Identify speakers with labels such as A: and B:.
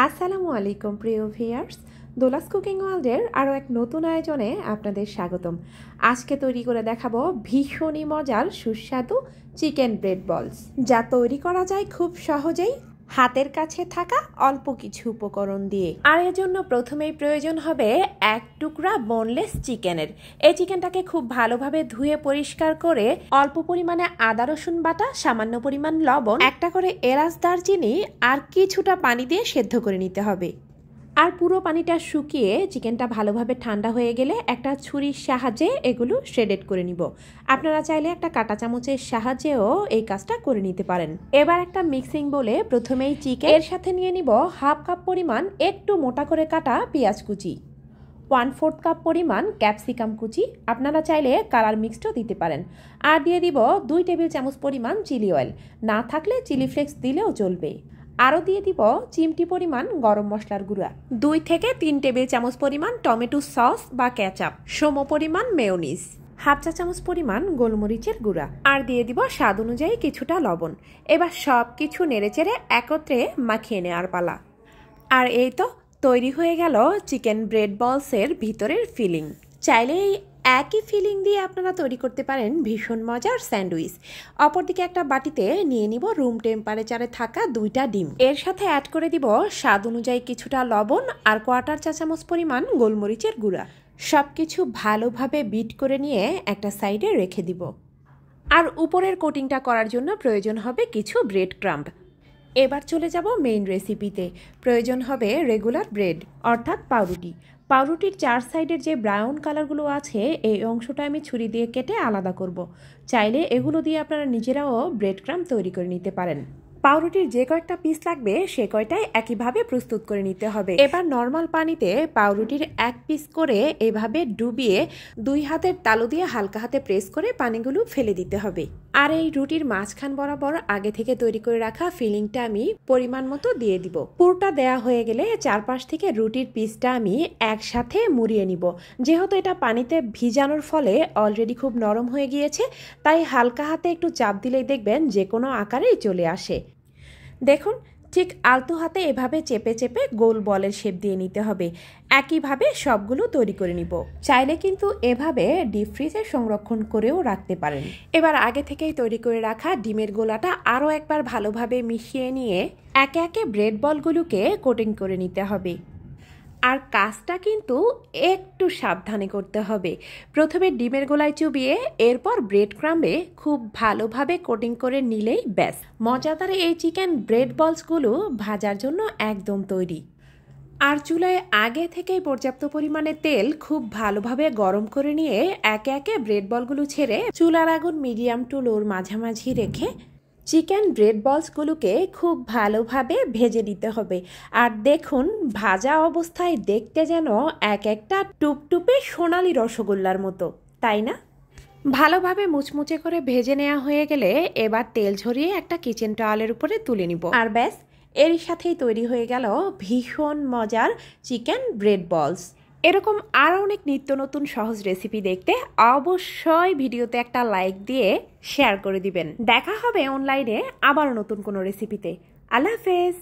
A: আসসালামু আলাইকুম প্রিয় ভিউয়ার্স, দোলাস কুকিং ওয়ার্ল্ডের আরও এক নতুন আয়োজনে আপনাদের স্বাগতম। আজকে তৈরি করে দেখাবো ভীষণই মজার সুস্বাদু চিকেন ব্রেড বলস, যা তৈরি করা যায় খুব সহজেই হাতের কাছে থাকা অল্প কিছু উপকরণ দিয়ে। আর এর জন্য প্রথমেই প্রয়োজন হবে এক টুকরা বোনলেস চিকেনের। এই চিকেনটাকে খুব ভালোভাবে ধুয়ে পরিষ্কার করে অল্প পরিমাণে আদা রসুন বাটা, সামান্য পরিমাণ লবণ, একটা করে এলাচ, দারচিনি আর কিছুটা পানি দিয়ে সেদ্ধ করে নিতে হবে। আর পুরো পানিটা শুকিয়ে চিকেনটা ভালোভাবে ঠান্ডা হয়ে গেলে একটা ছুরির সাহায্যে এগুলো শ্রেডেড করে নিব। আপনারা চাইলে একটা কাঁটা চামচের সাহায্যেও এই কাজটা করে নিতে পারেন। এবার একটা মিক্সিং বলে প্রথমেই চিকেন, এর সাথে নিয়ে নিব হাফ কাপ পরিমাণ একটু মোটা করে কাটা পেঁয়াজ কুচি, 1/4 কাপ পরিমাণ ক্যাপসিকাম কুচি, আপনারা চাইলে কালার মিক্সডও দিতে পারেন। আর দিয়ে দিব 2 টেবিল চামচ পরিমাণ চিলি অয়েল, না থাকলে চিলি ফ্লেক্স দিলেও চলবে। আরও দিয়ে দিব চিমটি পরিমাণ গরম মশলার গুঁড়া, 2 থেকে 3 টেবিল চামচ পরিমাণ টমেটো সস বা কেচাপ, সম পরিমাণ মেয়োনিজ, হাফ চা চামচ পরিমাণ গোলমরিচের গুঁড়া, আর দিয়ে দিব স্বাদ অনুযায়ী কিছুটা লবণ। এবার সব কিছু নেড়েচেড়ে একত্রে মাখিয়ে নেওয়ার পালা। আর এই তো তৈরি হয়ে গেল চিকেন ব্রেড বলসের ভিতরের ফিলিং। চাইলে এই একই ফিলিং দিয়ে আপনারা তৈরি করতে পারেন ভীষণ মজার স্যান্ডউইচ। অপরদিকে একটা বাটিতে নিয়ে নিব রুম টেম্পারেচারে থাকা 2টা ডিম, এর সাথে অ্যাড করে দিব স্বাদ অনুযায়ী কিছুটা লবণ আর 1/4 চা চামচ পরিমাণ গোলমরিচের গুঁড়া। সব কিছু ভালোভাবে বিট করে নিয়ে একটা সাইডে রেখে দিব। আর উপরের কোটিংটা করার জন্য প্রয়োজন হবে কিছু ব্রেড ক্রাম্ব। এবার চলে যাব মেইন রেসিপিতে। প্রয়োজন হবে রেগুলার ব্রেড অর্থাৎ পাউরুটি। পাউরুটির 4 সাইডের যে ব্রাউন কালারগুলো আছে এই অংশটা আমি ছুরি দিয়ে কেটে আলাদা করব। চাইলে এগুলো দিয়ে আপনারা নিজেরাও ব্রেড ক্রাম্ব তৈরি করে নিতে পারেন। পাউরুটির যে কয়েকটা পিস লাগবে সে কয়টাই একইভাবে প্রস্তুত করে নিতে হবে। এবার নর্মাল পানিতে পাউরুটির 1 পিস করে এভাবে ডুবিয়ে 2 হাতের তালু দিয়ে হালকা হাতে প্রেস করে পানিগুলো ফেলে দিতে হবে। আর এই রুটির মাঝখান বরাবর আগে থেকে তৈরি করে রাখা ফিলিংটা আমি পরিমাণ মতো দিয়ে দিব। পুরোটা দেয়া হয়ে গেলে চারপাশ থেকে রুটির পিসটা আমি একসাথে মুড়িয়ে নিব। যেহেতু এটা পানিতে ভিজানোর ফলে অলরেডি খুব নরম হয়ে গিয়েছে, তাই হালকা হাতে একটু চাপ দিলেই দেখবেন যে কোনো আকারেই চলে আসে। দেখুন, ঠিক আলতো হাতে এভাবে চেপে চেপে গোল বলের শেপ দিয়ে নিতে হবে। একইভাবে সবগুলো তৈরি করে নিব। চাইলে কিন্তু এভাবে ডিপ ফ্রিজে সংরক্ষণ করেও রাখতে পারেন। এবার আগে থেকেই তৈরি করে রাখা ডিমের গোলাটা আরও একবার ভালোভাবে মিশিয়ে নিয়ে একে একে ব্রেড বলগুলোকে কোটিং করে নিতে হবে। আর কাজটা কিন্তু একটু সাবধানে করতে হবে। প্রথমে ডিমের গোলায় চুবিয়ে এরপর ব্রেড ক্রাম্বে খুব ভালোভাবে কোটিং করে নিলেই ব্যাস, মজাদার এই চিকেন ব্রেড বলসগুলো ভাজার জন্য একদম তৈরি। আর চুলায় আগে থেকেই পর্যাপ্ত পরিমাণে তেল খুব ভালোভাবে গরম করে নিয়ে একে একে ব্রেড বলগুলো ছেড়ে চুলার আগুন মিডিয়াম টু লোর মাঝামাঝি রেখে চিকেন ব্রেড বলসগুলোকে খুব ভালোভাবে ভেজে নিতে হবে। আর দেখুন, ভাজা অবস্থায় দেখতে যেন এক একটা টুপটুপে সোনালি রসগোল্লার মতো, তাই না? ভালোভাবে মুচমুচে করে ভেজে নেওয়া হয়ে গেলে এবার তেল ঝরিয়ে একটা কিচেন টাওয়ালের উপরে তুলে নিব। আর ব্যাস, এরই সাথেই তৈরি হয়ে গেল ভীষণ মজার চিকেন ব্রেড বলস। এরকম আরও অনেক নিত্য নতুন সহজ রেসিপি দেখতে অবশ্যই ভিডিওতে একটা লাইক দিয়ে শেয়ার করে দিবেন। দেখা হবে অনলাইনে আবার নতুন কোনো রেসিপিতে। আল্লাহ হাফেজ।